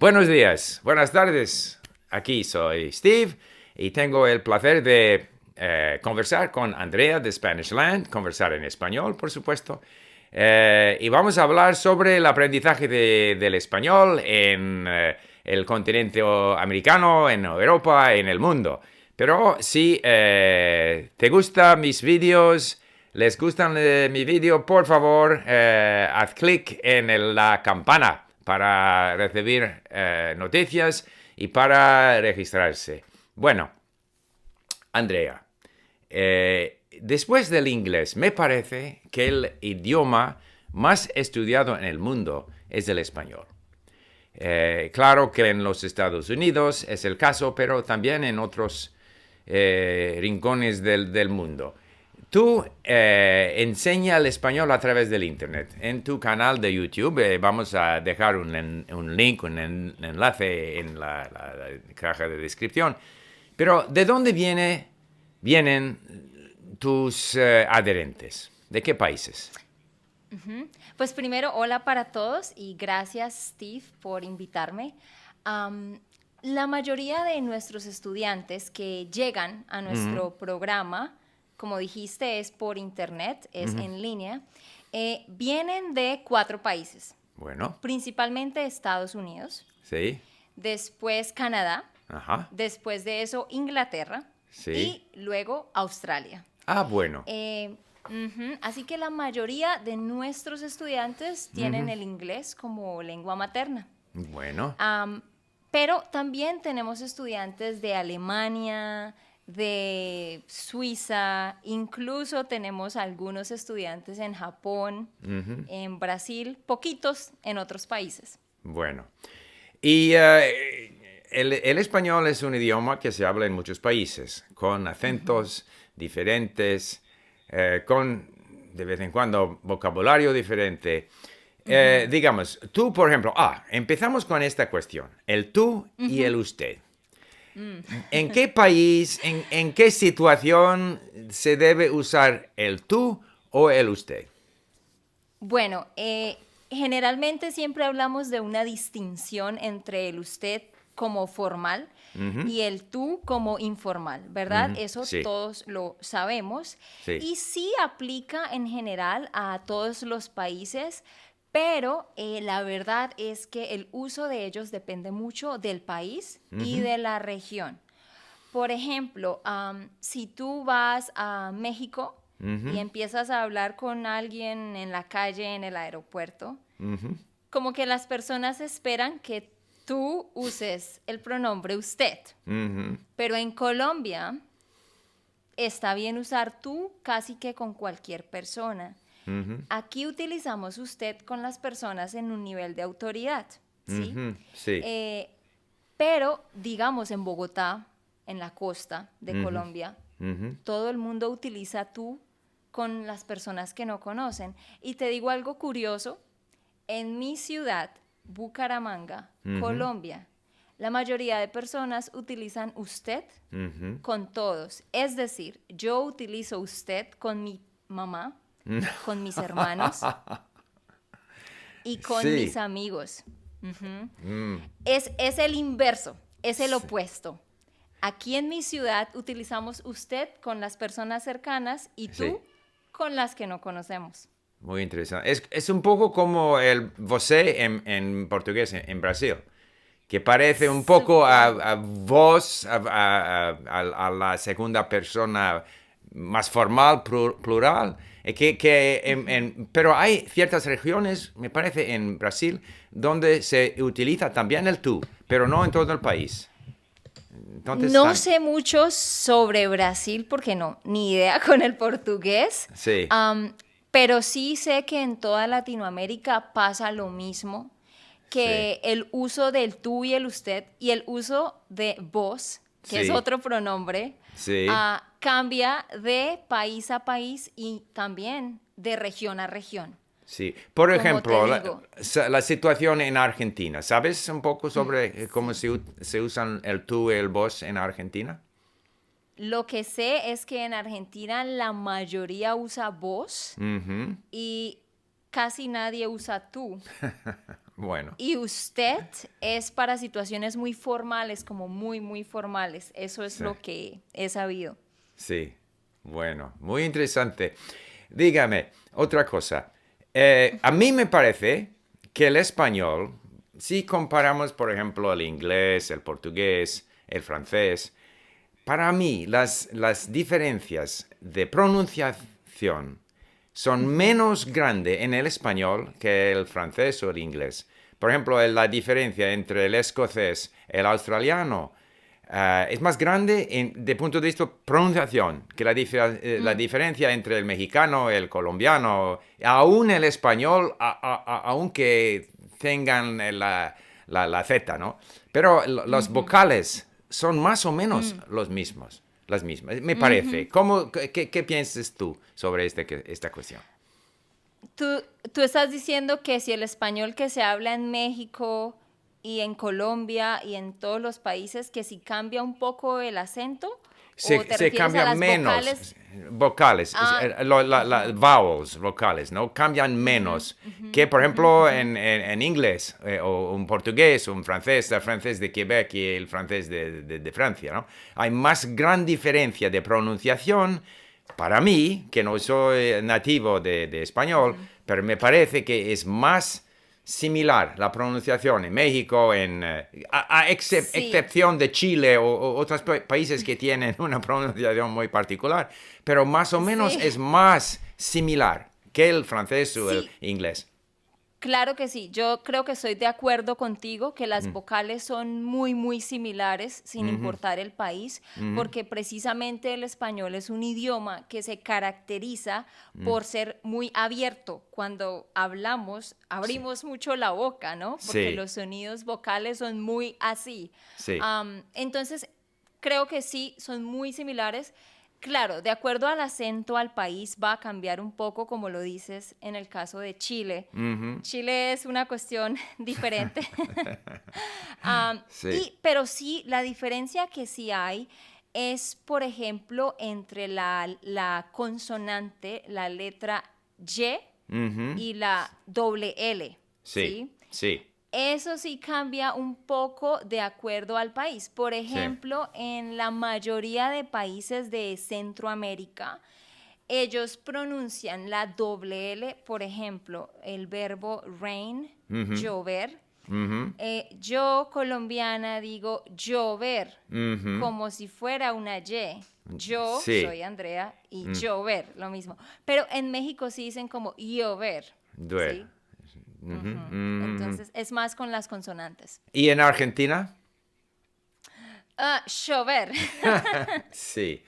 Buenos días, buenas tardes. Aquí soy Steve y tengo el placer de conversar con Andrea de Spanish Land, conversar en español, por supuesto. Y vamos a hablar sobre el aprendizaje del español en el continente americano, en Europa, en el mundo. Pero si te gustan mis vídeos, les gustan mi vídeo, por favor, haz clic en la campana para recibir noticias y para registrarse. Bueno, Andrea, después del inglés, me parece que el idioma más estudiado en el mundo es el español. Claro que en los Estados Unidos es el caso, pero también en otros rincones del mundo. Tú enseñas el español a través del Internet. En tu canal de YouTube vamos a dejar un link, un enlace en la caja de descripción. Pero, ¿de dónde vienen tus adherentes? ¿De qué países? Pues primero, hola para todos y gracias, Steve, por invitarme. La mayoría de nuestros estudiantes que llegan a nuestro programa, como dijiste, es por internet, es en línea, vienen de 4 países. Bueno, Principalmente Estados Unidos, sí, después Canadá, ajá, después de eso Inglaterra sí. y luego Australia. Ah, bueno, Así que la mayoría de nuestros estudiantes tienen el inglés como lengua materna. bueno, Pero también tenemos estudiantes de Alemania, de Suiza, incluso tenemos algunos estudiantes en Japón, en Brasil, poquitos en otros países. bueno. Y el español es un idioma que se habla en muchos países, con acentos diferentes, con de vez en cuando vocabulario diferente. Digamos, tú, por ejemplo, empezamos con esta cuestión, el tú y el usted. ¿En qué país, en qué situación se debe usar el tú o el usted? Bueno, generalmente siempre hablamos de una distinción entre el usted como formal y el tú como informal, ¿verdad? Eso Sí, todos lo sabemos. sí. Y sí aplica en general a todos los países, pero la verdad es que el uso de ellos depende mucho del país y de la región. Por ejemplo, si tú vas a México y empiezas a hablar con alguien en la calle, en el aeropuerto, como que las personas esperan que tú uses el pronombre usted. Pero en Colombia está bien usar tú casi que con cualquier persona. Aquí utilizamos usted con las personas en un nivel de autoridad, ¿sí? Sí. Pero, digamos, en Bogotá, en la costa de Colombia, todo el mundo utiliza tú con las personas que no conocen. Y te digo algo curioso, en mi ciudad, Bucaramanga, Colombia, la mayoría de personas utilizan usted con todos. Es decir, yo utilizo usted con mi mamá, con mis hermanos y con mis Sí. amigos. Es el inverso, es el opuesto. Aquí en mi ciudad utilizamos usted con las personas cercanas y tú Sí. con las que no conocemos. Muy interesante. Es un poco como el você en portugués en Brasil, que parece un poco a vos, a la segunda persona más formal, plural. Pero hay ciertas regiones, me parece, en Brasil, donde se utiliza también el tú, pero no en todo el país. Entonces, No sé mucho sobre Brasil porque no, ni idea con el portugués. sí, Pero sí sé que en toda Latinoamérica pasa lo mismo, que sí, el uso del tú y el usted y el uso de vos, que es sí, otro pronombre, sí. cambia de país a país y también de región a región. Sí, por Como te ejemplo, digo, la situación en Argentina. ¿Sabes un poco sobre cómo sí. se usan el tú y el vos en Argentina? Lo que sé es que en Argentina la mayoría usa vos Ujú. y casi nadie usa tú. Bueno, Y usted es para situaciones muy formales, como muy, muy formales. Eso es sí, lo que he sabido. sí. Bueno, muy interesante. Dígame, otra cosa. A mí me parece que el español, si comparamos, por ejemplo, el inglés, el portugués, el francés, para mí las diferencias de pronunciación son menos grandes en el español que el francés o el inglés. Por ejemplo, la diferencia entre el escocés y el australiano es más grande de punto de vista pronunciación que la diferencia entre el mexicano, el colombiano, aún el español, aunque tengan la Z, ¿no? Pero los vocales son más o menos los mismos, las mismas, me parece. ¿Qué piensas tú sobre esta cuestión? Tú estás diciendo que si el español que se habla en México y en Colombia y en todos los países, que si cambia un poco el acento, o te Se refieres a cambian las menos vocales. vocales, Ah, vowels vocales, ¿no? Cambian menos que, por ejemplo, en inglés, o un portugués, un francés, el francés de Quebec y el francés de Francia, ¿no? Hay más gran diferencia de pronunciación para mí, que no soy nativo de español, pero me parece que es más similar la pronunciación en México, sí, excepción de Chile o otros países que tienen una pronunciación muy particular, pero más o menos sí, es más similar que el francés o el sí. inglés. Claro que sí, yo creo que estoy de acuerdo contigo que las vocales son muy, muy similares sin importar el país, porque precisamente el español es un idioma que se caracteriza por ser muy abierto. Cuando hablamos, Sí, abrimos mucho la boca, ¿no? Porque sí, los sonidos vocales son muy así. sí. Entonces, creo que sí, son muy similares. Claro, de acuerdo al acento al país va a cambiar un poco, como lo dices en el caso de Chile. Chile es una cuestión diferente. Sí. Pero sí, la diferencia que sí hay es, por ejemplo, entre la consonante, la letra Y Ujú. y la doble L, Sí, ¿sí? sí, Eso sí cambia un poco de acuerdo al país. Por sí. ejemplo, en la mayoría de países de Centroamérica, ellos pronuncian la doble L, por ejemplo, el verbo rain, llover. Ujú, Yo, colombiana, digo llover, ujú. como si fuera una Y. Yo Sí, soy Andrea y llover, lo mismo. Pero en México sí dicen como llover, duele. ¿sí? Ujú, ujú. Entonces es más con las consonantes. ¿Y en Argentina? Llover. Sí,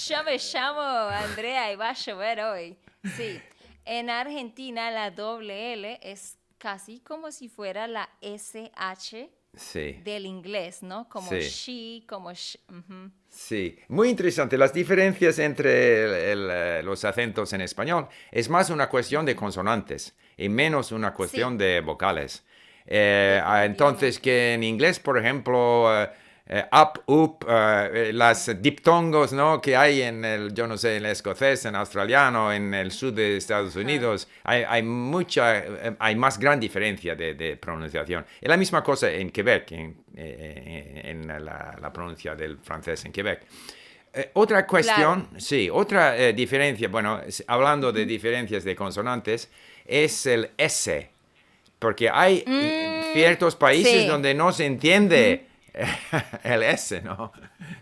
Yo me llamo Andrea y va a llover hoy. Sí. En Argentina la doble L es casi como si fuera la SH sí, del inglés, ¿no? Como sí, she, como ujú. sí. Muy interesante. Las diferencias entre los acentos en español es más una cuestión de consonantes y menos una cuestión Sí, de vocales. Entonces, definitivamente. que en inglés, por ejemplo, up, up, las diptongos, ¿no? Que hay en yo no sé, en el escocés, en australiano, en el sur de Estados Ajá. Unidos, hay más gran diferencia de pronunciación. Es la misma cosa en Quebec, en la pronuncia del francés en Quebec. Otra Claro. cuestión, sí, otra diferencia, bueno, hablando de diferencias de consonantes, es el S, porque hay ciertos países Sí. donde no se entiende el S, ¿no?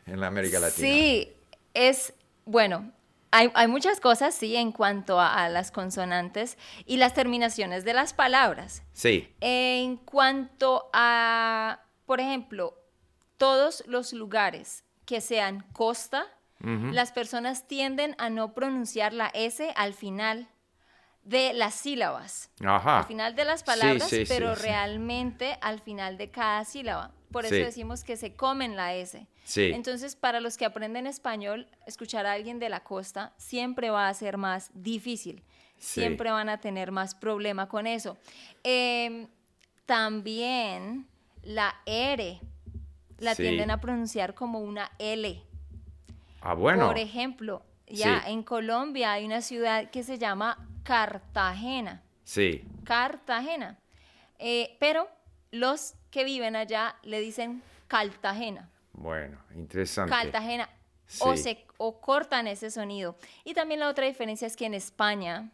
En la América Latina. Sí, es, bueno, hay muchas cosas, sí, en cuanto a las consonantes y las terminaciones de las palabras. Sí, En cuanto a, por ejemplo, todos los lugares que sean costa, las personas tienden a no pronunciar la S al final de las sílabas, al ajá. final de las Sí, palabras, sí, sí, pero sí. realmente al final de cada sílaba. Por eso Sí, decimos que se comen la S. sí, Entonces, para los que aprenden español, escuchar a alguien de la costa siempre va a ser más difícil. sí, Siempre van a tener más problema con eso. Em, También la R la tienden sí. a pronunciar como una L. Ah, Por bueno. ejemplo, ya Sí, en Colombia hay una ciudad que se llama Cartagena. sí, Cartagena. pero los que viven allá le dicen Cartagena. Bueno, interesante. Cartagena. Sí. O cortan ese sonido. Y también la otra diferencia es que en España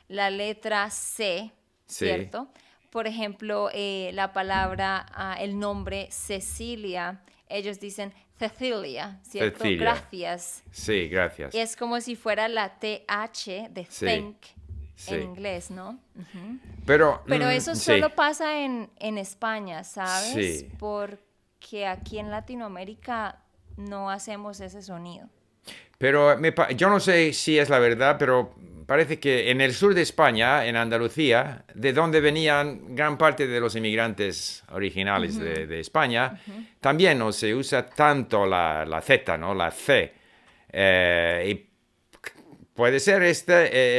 la letra C, Sí. ¿cierto? Por ejemplo, la palabra, el nombre Cecilia, ellos dicen Cecilia, ¿cierto? Cecilia. Gracias. Sí, gracias. Es como si fuera la TH de Sí. think Sí. en inglés, ¿no? Ujú. Pero Eso sí. solo pasa en España, ¿sabes? Sí. Porque aquí en Latinoamérica no hacemos ese sonido. Pero yo no sé si es la verdad, pero parece que en el sur de España, en Andalucía, de donde venían gran parte de los inmigrantes originales de España, también no se usa tanto la Z, ¿no? La C. Y puede ser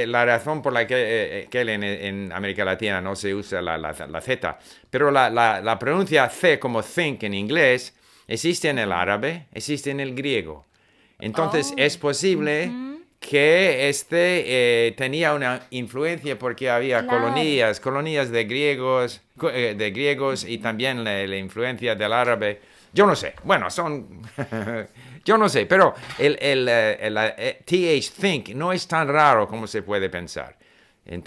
la razón por la que en América Latina no se usa la Z. Pero la pronuncia C como think en inglés existe en el árabe, existe en el griego. Entonces Oh, es posible que tenía una influencia porque había claro. colonias de griegos y también la influencia del árabe. Yo no sé, bueno, yo no sé, pero TH think no es tan raro como se puede pensar.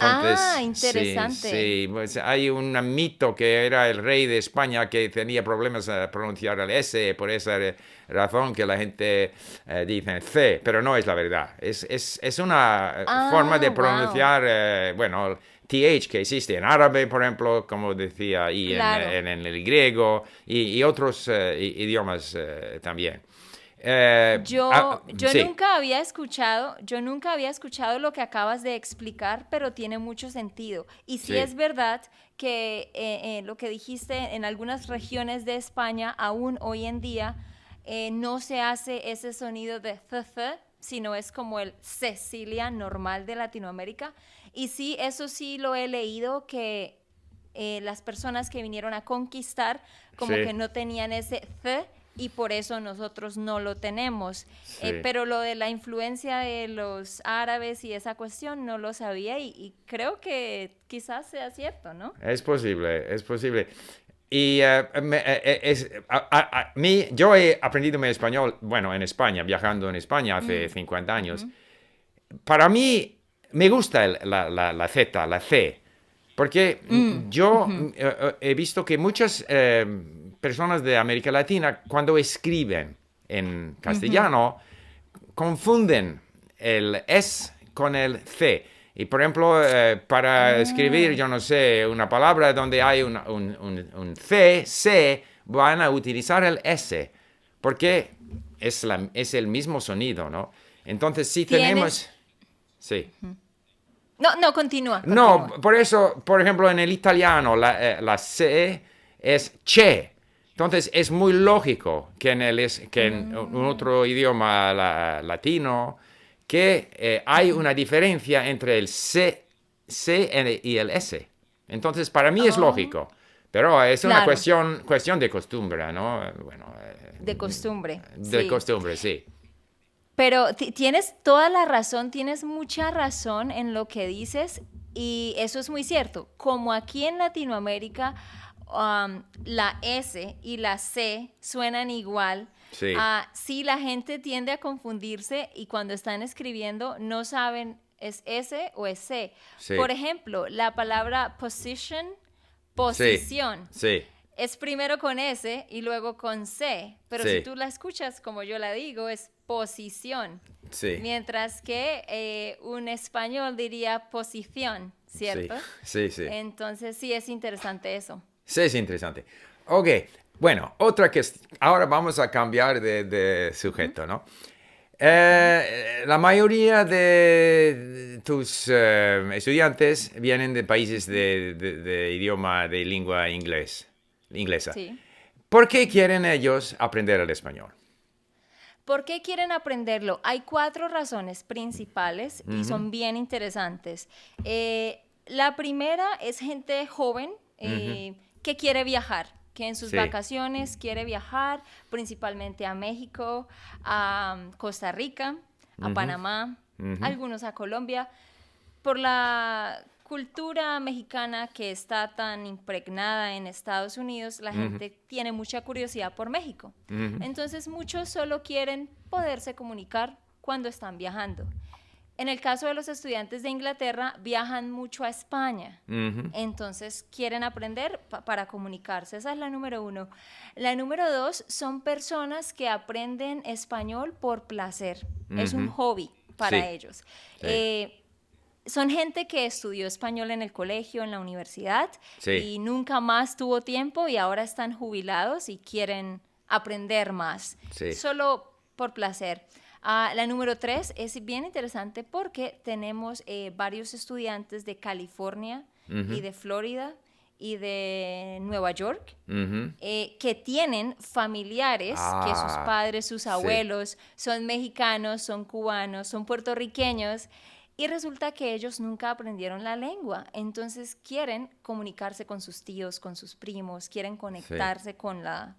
Ah, Entonces, sí, interesante. sí, pues hay un mito que era el rey de España que tenía problemas a pronunciar el S, por esa razón que la gente dice C, pero no es la verdad. Es una forma de Ah, wow. pronunciar, bueno, TH que existe en árabe, por ejemplo, como decía, y Claro. en el griego y otros idiomas también. Sí, Yo nunca había escuchado lo que acabas de explicar, pero tiene mucho sentido. Y sí sí, es verdad que lo que dijiste, en algunas regiones de España, aún hoy en día, no se hace ese sonido de th, sino es como el Cecilia normal de Latinoamérica. Y sí, eso sí lo he leído, que las personas que vinieron a conquistar como que sí, no tenían ese th y por eso nosotros no lo tenemos. sí. Pero lo de la influencia de los árabes y esa cuestión no lo sabía y creo que quizás sea cierto, ¿no? Es posible, es posible. Y yo he aprendido mi español, bueno, en España, viajando en España hace Mm, 50 años. ujú. Para mí me gusta la Z, la C, porque Mm, yo ujú, he visto que muchas personas de América Latina, cuando escriben en ujú. castellano, confunden el S con el C. Y por ejemplo, para escribir, Ah, yo no sé, una palabra donde hay un C, van a utilizar el S, porque es el mismo sonido, ¿no? Entonces, si tienes... tenemos... Sí. No, no, continúa, No, continúa. por eso, por ejemplo, en el italiano la C es che. Entonces es muy lógico que que en un Mm, otro idioma latino que hay una diferencia entre el y el S. Entonces para mí es oh, lógico, pero es una claro, cuestión de costumbre, ¿no? Bueno, de costumbre, de sí. costumbre, sí. Pero tienes toda la razón, tienes mucha razón en lo que dices y eso es muy cierto. Como aquí en Latinoamérica la S y la C suenan igual, Sí, sí la gente tiende a confundirse y cuando están escribiendo no saben es S o es C. Por sí, ejemplo, la palabra position, sí, posición sí, es primero con S y luego con C, pero si sí, tú la escuchas como yo la digo, es posición, sí. mientras que un español diría posición, Sí, ¿cierto? sí, sí. Entonces sí es interesante eso. Sí, es interesante. Ok, bueno, otra que ahora vamos a cambiar de Ujú, sujeto, ¿no? ok. La mayoría de tus estudiantes vienen de países de idioma de lengua inglesa. Sí. ¿Por qué quieren ellos aprender el español? ¿Por qué quieren aprenderlo? Hay cuatro razones principales y Ujú, son bien interesantes. La primera es gente joven ujú, que quiere viajar, que en sus sí, vacaciones quiere viajar principalmente a México, a Costa Rica, a ujú, Panamá, ujú, algunos a Colombia por la cultura mexicana que está tan impregnada en Estados Unidos, la gente tiene mucha curiosidad por México. Entonces muchos solo quieren poderse comunicar cuando están viajando. En el caso de los estudiantes de Inglaterra, viajan mucho a España. Entonces quieren aprender para comunicarse. Esa es la número 1. La número 2 son personas que aprenden español por placer. Es un hobby para ellos. Sí. Son gente que estudió español en el colegio, en la universidad, Sí. y nunca más tuvo tiempo y ahora están jubilados y quieren aprender más, Sí. solo por placer. La número 3 es bien interesante porque tenemos varios estudiantes de California y de Florida y de Nueva York que tienen familiares que sus padres, sus abuelos son mexicanos, son cubanos, son puertorriqueños. Y resulta que ellos nunca aprendieron la lengua, entonces quieren comunicarse con sus tíos, con sus primos, quieren conectarse con la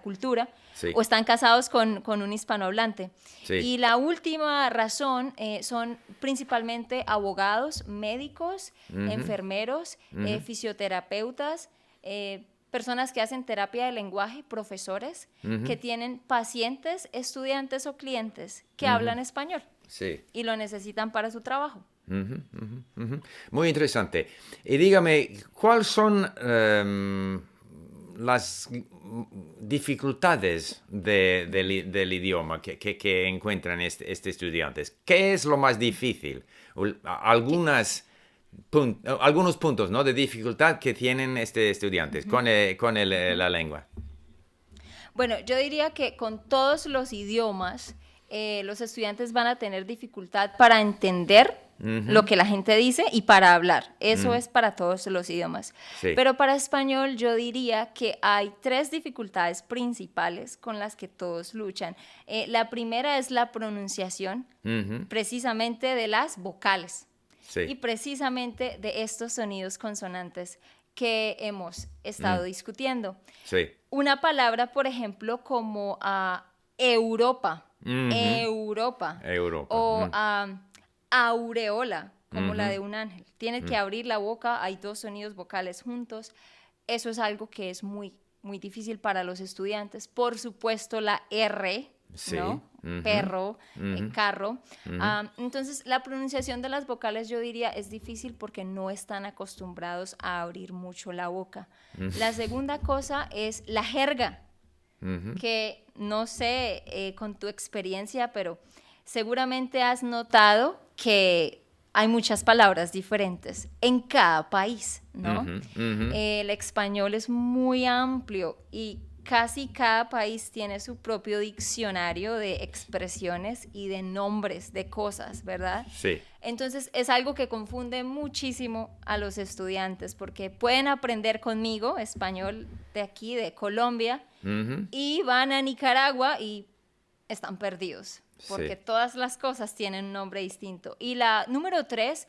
cultura, o están casados con un hispanohablante. Y la última razón son principalmente abogados, médicos, enfermeros, fisioterapeutas, personas que hacen terapia de lenguaje, profesores, que tienen pacientes, estudiantes o clientes que hablan español. Sí. Y lo necesitan para su trabajo. Muy interesante. Y dígame, ¿cuáles son las dificultades del idioma que encuentran estos estudiantes? ¿Qué es lo más difícil? Algunos puntos, ¿no?, de dificultad que tienen estos estudiantes con la lengua. Bueno, yo diría que con todos los idiomas, los estudiantes van a tener dificultad para entender lo que la gente dice y para hablar. Eso es para todos los idiomas. Sí. Pero para español yo diría que hay 3 dificultades principales con las que todos luchan. La primera es la pronunciación, precisamente de las vocales. Sí. Y precisamente de estos sonidos consonantes que hemos estado discutiendo. Sí. Una palabra, por ejemplo, como Europa. Europa. O aureola, como la de un ángel. Tiene que abrir la boca, hay 2 sonidos vocales juntos. Eso es algo que es muy, muy difícil para los estudiantes. Por supuesto, la R, ¿no? Perro, carro. Entonces, la pronunciación de las vocales, yo diría, es difícil porque no están acostumbrados a abrir mucho la boca. La segunda cosa es la jerga. Que no sé con tu experiencia, pero seguramente has notado que hay muchas palabras diferentes en cada país, ¿no? El español es muy amplio y casi cada país tiene su propio diccionario de expresiones y de nombres de cosas, ¿verdad? Sí. Entonces es algo que confunde muchísimo a los estudiantes porque pueden aprender conmigo español de aquí, de Colombia, y van a Nicaragua y están perdidos porque todas las cosas tienen un nombre distinto. Y la número 3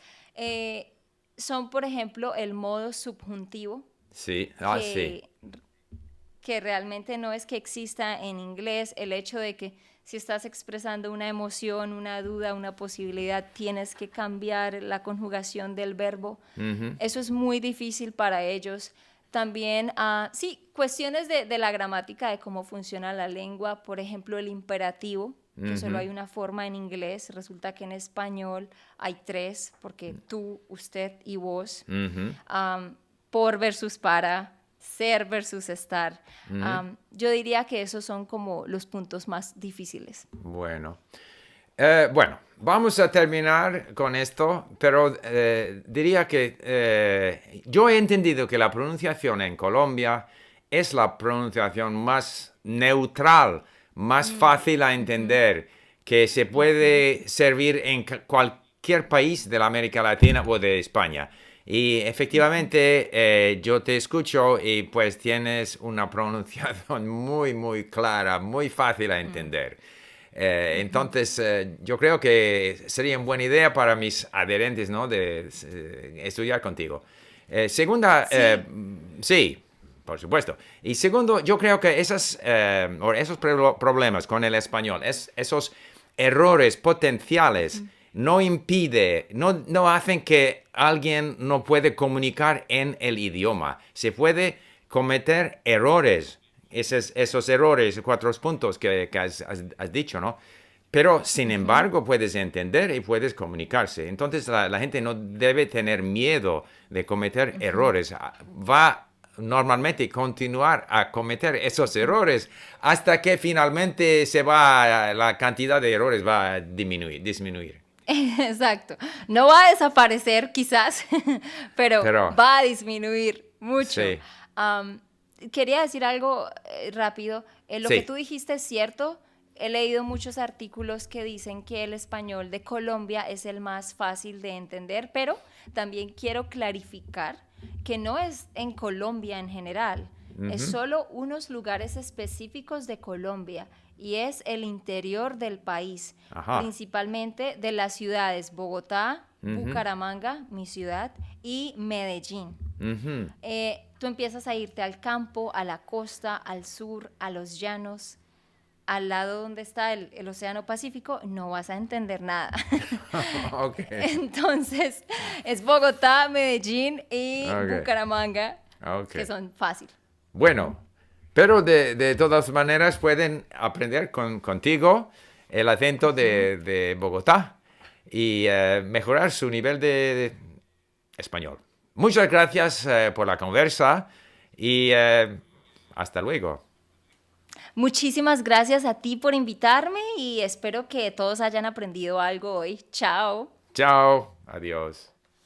son, por ejemplo, el modo subjuntivo. Sí. Que realmente no es que exista en inglés, el hecho de que si estás expresando una emoción, una duda, una posibilidad, tienes que cambiar la conjugación del verbo. Eso es muy difícil para ellos. También, cuestiones de la gramática, de cómo funciona la lengua, por ejemplo, el imperativo, que solo hay una forma en inglés, resulta que en español hay 3, porque tú, usted y vos, por versus para, ser versus estar. Yo diría que esos son como los puntos más difíciles. Bueno, vamos a terminar con esto, pero diría que yo he entendido que la pronunciación en Colombia es la pronunciación más neutral, más fácil a entender, que se puede servir en cualquier país de la América Latina o de España. Y efectivamente yo te escucho y pues tienes una pronunciación muy, muy clara, muy fácil a entender. Entonces yo creo que sería una buena idea para mis adherentes, ¿no?, de estudiar contigo. Segunda, sí, por supuesto. Y segundo, yo creo que esos problemas con el español, esos errores potenciales, no impide, no hacen que alguien no puede comunicar en el idioma. Se puede cometer errores, esos errores, 4 puntos que has dicho, ¿no? Pero, sin embargo, puedes entender y puedes comunicarse. Entonces, la gente no debe tener miedo de cometer errores. Va normalmente continuar a cometer esos errores hasta que finalmente la cantidad de errores va a disminuir. Exacto. No va a desaparecer quizás, pero Pero, va a disminuir mucho. sí, Quería decir algo rápido. Lo que sí. tú dijiste es cierto. He leído muchos artículos que dicen que el español de Colombia es el más fácil de entender, pero también quiero clarificar que no es en Colombia en general, es solo unos lugares específicos de Colombia y es el interior del país, Ajá. principalmente de las ciudades Bogotá, Bucaramanga, mi ciudad, y Medellín. Ujú. Tú empiezas a irte al campo, a la costa, al sur, a los llanos, al lado donde está el Océano Pacífico, no vas a entender nada. Ok. Entonces, es Bogotá, Medellín y Ok. Bucaramanga, Ok. que son fácil. Bueno, pero de todas maneras pueden aprender contigo el acento de Bogotá y mejorar su nivel de español. Muchas gracias por la conversa y hasta luego. Muchísimas gracias a ti por invitarme y espero que todos hayan aprendido algo hoy. Chao. Chao. Adiós.